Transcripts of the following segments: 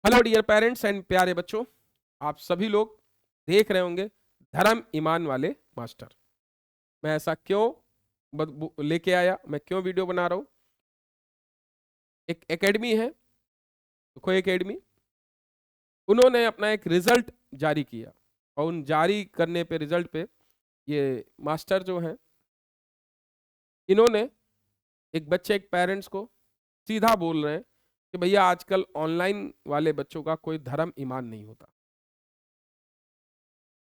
Hello dear parents and प्यारे बच्चों, आप सभी लोग देख रहे होंगे धर्म ईमान वाले मास्टर। मैं ऐसा क्यों लेके आया, मैं क्यों वीडियो बना रहा हूं। एक एकेडमी है, देखो एकेडमी, उन्होंने अपना एक रिजल्ट जारी किया और उन जारी करने पे रिजल्ट पे ये मास्टर जो हैं, इन्होंने एक पेरेंट्स को सीधा बोल रहे हैं कि भैया आजकल ऑनलाइन वाले बच्चों का कोई धर्म ईमान नहीं होता।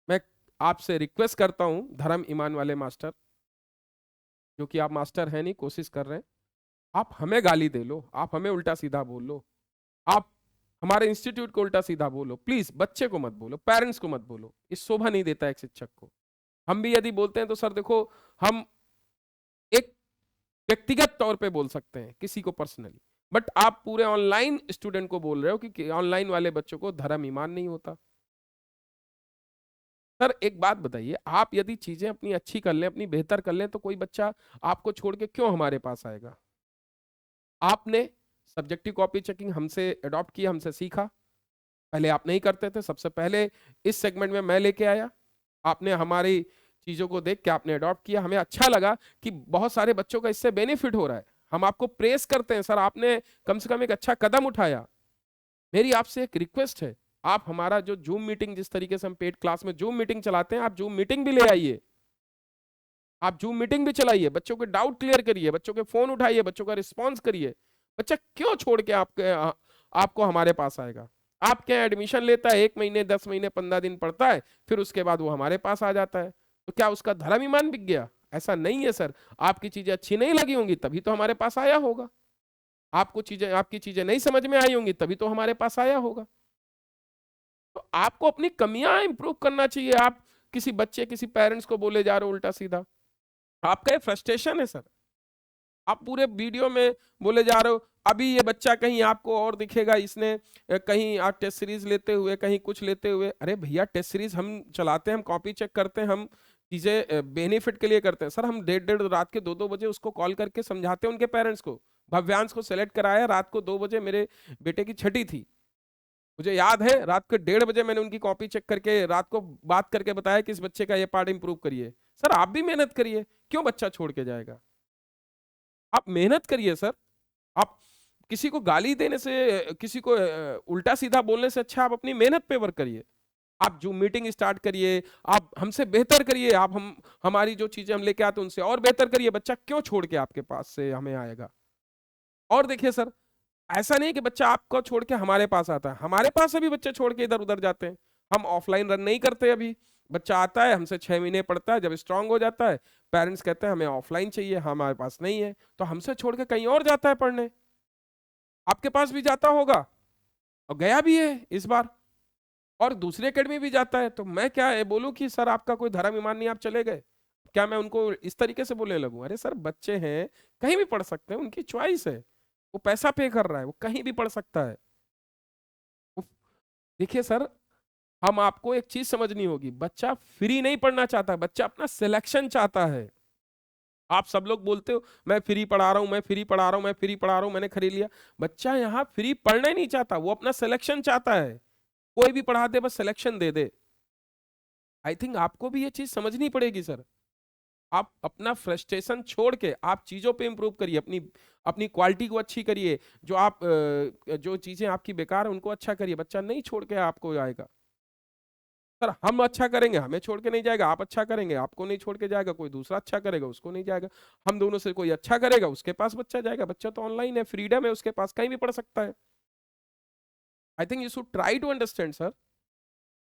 मैं आपसे रिक्वेस्ट करता हूं धर्म ईमान वाले मास्टर, जो कि आप मास्टर हैं नहीं, कोशिश कर रहे हैं, आप हमें गाली दे लो, आप हमें उल्टा सीधा बोल लो, आप हमारे इंस्टीट्यूट को उल्टा सीधा बोलो, प्लीज बच्चे को मत बोलो, पेरेंट्स को मत बोलो, इस शोभा नहीं देता एक शिक्षक को। हम भी यदि बोलते हैं तो सर देखो, हम एक व्यक्तिगत तौर पे बोल सकते हैं किसी को पर्सनली, बट आप पूरे ऑनलाइन स्टूडेंट को बोल रहे हो कि ऑनलाइन वाले बच्चों को धर्म ईमान नहीं होता। सर एक बात बताइए, आप यदि चीजें अपनी अच्छी कर लें, अपनी बेहतर कर लें, तो कोई बच्चा आपको छोड़ के क्यों हमारे पास आएगा। आपने सब्जेक्टिव कॉपी चेकिंग हमसे अडॉप्ट किया, हमसे सीखा, पहले आप नहीं करते थे, सबसे पहले इस सेगमेंट में मैं लेके आया, आपने हमारी चीजों को देख के आपने अडॉप्ट किया, हमें अच्छा लगा कि बहुत सारे बच्चों का इससे बेनिफिट हो रहा है, हम आपको प्रेस करते हैं सर, आपने कम से कम एक अच्छा कदम उठाया। मेरी आपसे एक रिक्वेस्ट है, आप हमारा जो जूम मीटिंग, जिस तरीके से हम पेड क्लास में जूम मीटिंग चलाते हैं, आप जूम मीटिंग भी ले आइए, आप जूम मीटिंग भी चलाइए, बच्चों के डाउट क्लियर करिए, बच्चों के फोन उठाइए, बच्चों का रिस्पॉन्स करिए। बच्चा क्यों छोड़ के आपको हमारे पास आएगा। आप क्या एडमिशन लेता है, 1 महीने 10 महीने 15 दिन पढ़ता है, फिर उसके बाद वो हमारे पास आ जाता है, तो क्या उसका धर्म ईमान बिक गया। ऐसा नहीं है सर, आपकी चीजें अच्छी नहीं लगी होंगी तभी तो हमारे पास आया होगा, आपकी चीजें नहीं समझ में आई होंगी तभी तो हमारे पास आया होगा। तो आपको अपनी कमियां इंप्रूव करना चाहिए, आप किसी बच्चे किसी पेरेंट्स को बोले जा रहे हो उल्टा सीधा, आपका ये फ्रस्ट्रेशन है सर। आप पूरे वीडियो में बोले जा रहे हो, अभी ये बच्चा कहीं आपको और दिखेगा, इसने कहीं आप टेस्ट सीरीज लेते हुए, कहीं कुछ लेते हुए। अरे भैया टेस्ट सीरीज हम चलाते हैं, हम कॉपी चेक करते हैं, हम चीजें बेनिफिट के लिए करते हैं सर। हम 1:30 रात के 2-2 बजे उसको कॉल करके समझाते हैं उनके पेरेंट्स को। भव्यांश को सेलेक्ट कराया रात को 2 बजे, मेरे बेटे की छठी थी, मुझे याद है रात के 1:30 बजे मैंने उनकी कॉपी चेक करके रात को बात करके बताया कि इस बच्चे का ये पार्ट इंप्रूव करिए। सर आप भी मेहनत करिए, क्यों बच्चा छोड़ के जाएगा। आप मेहनत करिए सर। आप किसी को गाली देने से, किसी को उल्टा सीधा बोलने से अच्छा आप अपनी मेहनत पे वर्क करिए। आप जो मीटिंग स्टार्ट करिए, आप हमसे बेहतर करिए, आप हमारी जो चीजें हम लेके आते हैं उनसे और बेहतर करिए। बच्चा क्यों छोड़ के आपके पास से हमें आएगा। और देखिए सर, ऐसा नहीं कि बच्चा आपको छोड़ के हमारे पास आता है, हमारे पास से भी बच्चे छोड़ के इधर उधर जाते हैं। हम ऑफलाइन रन नहीं करते अभी। बच्चा आता है हमसे 6 महीने पढ़ता है, जब स्ट्रांग हो जाता है पेरेंट्स कहते हैं हमें ऑफलाइन चाहिए, हमारे पास नहीं है, तो हमसे छोड़ के कहीं और जाता है पढ़ने। आपके पास भी जाता होगा और गया भी है इस बार, और दूसरी एकेडमी भी जाता है। तो मैं क्या है बोलूं कि सर आपका कोई धर्म ईमान नहीं, आप चले गए, क्या मैं उनको इस तरीके से बोलने लगूं। अरे सर बच्चे हैं, कहीं भी पढ़ सकते हैं, उनकी चॉइस है, वो पैसा पे कर रहा है, वो कहीं भी पढ़ सकता है। देखिए सर, हम आपको एक चीज समझनी होगी, बच्चा फ्री नहीं पढ़ना चाहता, बच्चा अपना सिलेक्शन चाहता है। आप सब लोग बोलते हो मैं फ्री पढ़ा रहा हूं, मैं फ्री पढ़ा रहा हूं, मैं फ्री पढ़ा रहा हूं, मैंने खरीद लिया। बच्चा यहाँ फ्री पढ़ना ही नहीं चाहता, वो अपना सिलेक्शन चाहता है। कोई भी पढ़ा दे, बस selection they they. I think आपको भी ये चीज समझनी पड़ेगी सर। आप अपना फ्रस्ट्रेशन छोड़ के आप चीजों पे इंप्रूव करिए, अपनी अपनी क्वालिटी को अच्छी करिए। जो चीजें आपकी बेकार है उनको अच्छा करिए, बच्चा नहीं छोड़ के आपको आएगा। सर हम अच्छा करेंगे हमें छोड़ के नहीं जाएगा, आप अच्छा करेंगे आपको नहीं छोड़ के जाएगा, कोई दूसरा अच्छा करेगा उसको नहीं जाएगा, हम दोनों से कोई अच्छा करेगा उसके पास बच्चा जाएगा। बच्चा तो ऑनलाइन है, फ्रीडम है उसके पास, कहीं भी पढ़ सकता है। I think you should try to understand sir.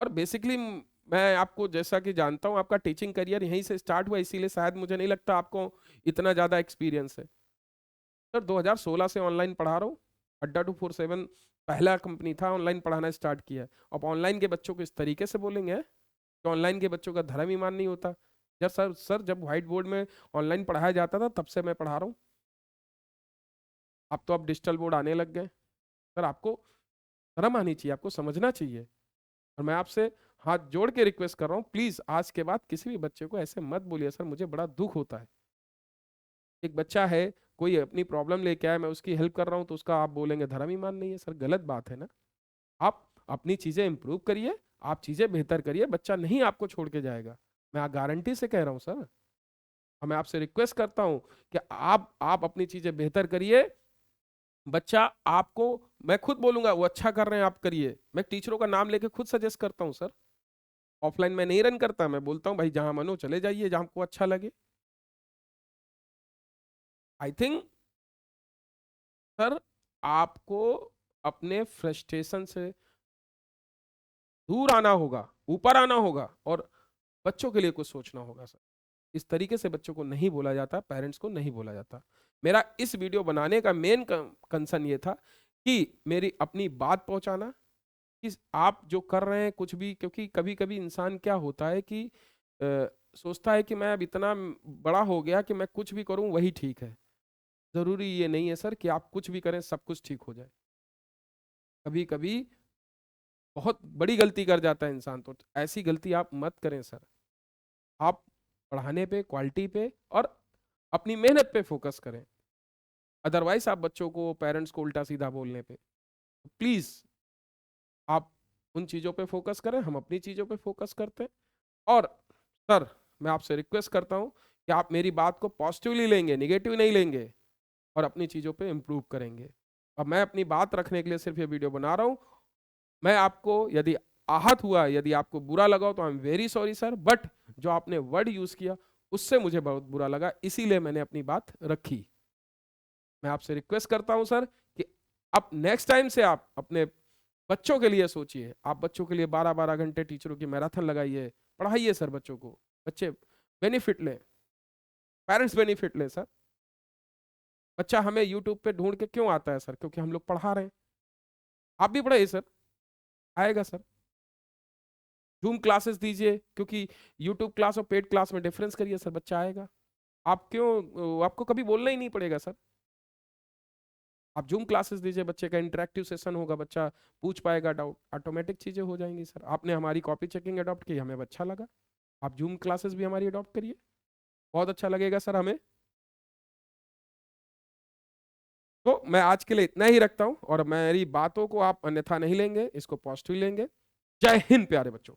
और बेसिकली मैं आपको जैसा कि जानता हूं, आपका टीचिंग करियर यहीं से स्टार्ट हुआ, इसीलिए शायद मुझे नहीं लगता आपको इतना ज्यादा एक्सपीरियंस है। सर 2016 से ऑनलाइन पढ़ा रहा हूँ, अड्डा 247 पहला कंपनी था ऑनलाइन पढ़ाना स्टार्ट किया है। अब ऑनलाइन के बच्चों को इस तरीके से बोलेंगे कि ऑनलाइन के बच्चों का धर्म ईमान नहीं होता। जब सर जब व्हाइट बोर्ड में ऑनलाइन पढ़ाया जाता था तब से मैं पढ़ा रहा हूँ। अब तो अब डिजिटल बोर्ड आने लग गए। सर आपको शर्म आनी चाहिए, आपको समझना चाहिए। और मैं आपसे हाथ जोड़ के रिक्वेस्ट कर रहा हूँ, प्लीज आज के बाद किसी भी बच्चे को ऐसे मत बोलिए सर, मुझे बड़ा दुख होता है। एक बच्चा है, कोई अपनी प्रॉब्लम लेके आया, मैं उसकी हेल्प कर रहा हूँ, तो उसका आप बोलेंगे धर्म ईमान नहीं है। सर गलत बात है ना। आप अपनी चीजें इंप्रूव करिए, आप चीजें बेहतर करिए, बच्चा नहीं आपको छोड़ के जाएगा। मैं गारंटी से कह रहा हूं सर। मैं आपसे रिक्वेस्ट करता हूं कि आप अपनी चीजें बेहतर करिए। बच्चा आपको, मैं खुद बोलूंगा वो अच्छा कर रहे हैं, आप करिए। मैं टीचरों का नाम लेके खुद सजेस्ट करता हूं सर। ऑफलाइन में नहीं रन करता, मैं बोलता हूं भाई जहां मनो चले जाइए, जहां आपको अच्छा लगे। आई थिंक सर आपको अपने फ्रस्ट्रेशन से दूर आना होगा, ऊपर आना होगा, और बच्चों के लिए कुछ सोचना होगा सर। इस तरीके से बच्चों को नहीं बोला जाता, पेरेंट्स को नहीं बोला जाता। मेरा इस वीडियो बनाने का मेन कंसर्न ये था कि मेरी अपनी बात पहुंचाना कि आप जो कर रहे हैं कुछ भी, क्योंकि कभी कभी इंसान क्या होता है कि सोचता है कि मैं अब इतना बड़ा हो गया कि मैं कुछ भी करूं वही ठीक है। जरूरी ये नहीं है सर कि आप कुछ भी करें सब कुछ ठीक हो जाए। कभी कभी बहुत बड़ी गलती कर जाता है इंसान, तो ऐसी गलती आप मत करें सर। आप पढ़ाने पे, क्वालिटी पे और अपनी मेहनत पे फोकस करें। अदरवाइज आप बच्चों को, पेरेंट्स को उल्टा सीधा बोलने पे, प्लीज आप उन चीजों पे फोकस करें, हम अपनी चीजों पे फोकस करते हैं। और सर मैं आपसे रिक्वेस्ट करता हूं कि आप मेरी बात को पॉजिटिवली लेंगे, निगेटिव नहीं लेंगे, और अपनी चीजों पे इम्प्रूव करेंगे। अब मैं अपनी बात रखने के लिए सिर्फ ये वीडियो बना रहा हूं। मैं आपको यदि आहत हुआ, यदि आपको बुरा लगा हो, तो I am very sorry sir, but जो आपने वर्ड यूज किया उससे मुझे बहुत बुरा लगा, इसीलिए मैंने अपनी बात रखी। मैं आपसे रिक्वेस्ट करता हूं सर कि अब नेक्स्ट टाइम से आप अपने बच्चों के लिए सोचिए। आप बच्चों के लिए 12-12 घंटे टीचरों की मैराथन लगाइए, पढ़ाइए सर बच्चों को। बच्चे बेनिफिट लें, पेरेंट्स बेनिफिट लें सर। बच्चा हमें यूट्यूब पे ढूंढ के क्यों आता है सर? क्योंकि हम लोग पढ़ा रहे हैं। आप भी पढ़ाइए सर, आएगा सर। जूम क्लासेस दीजिए, क्योंकि यूट्यूब क्लास और पेड क्लास में डिफरेंस करिए सर, बच्चा आएगा। आप क्यों, आपको कभी बोलना ही नहीं पड़ेगा सर। आप जूम क्लासेस दीजिए, बच्चे का इंटरेक्टिव सेशन होगा, बच्चा पूछ पाएगा डाउट, ऑटोमेटिक चीजें हो जाएंगी सर। आपने हमारी कॉपी चेकिंग अडॉप्ट की, हमें अच्छा लगा। आप जूम क्लासेस भी हमारी अडॉप्ट करिए, बहुत अच्छा लगेगा सर हमें। तो मैं आज के लिए इतना ही रखता हूं, और मेरी बातों को आप अन्यथा नहीं लेंगे, इसको पॉजिटिव लेंगे। जय हिंद प्यारे बच्चों।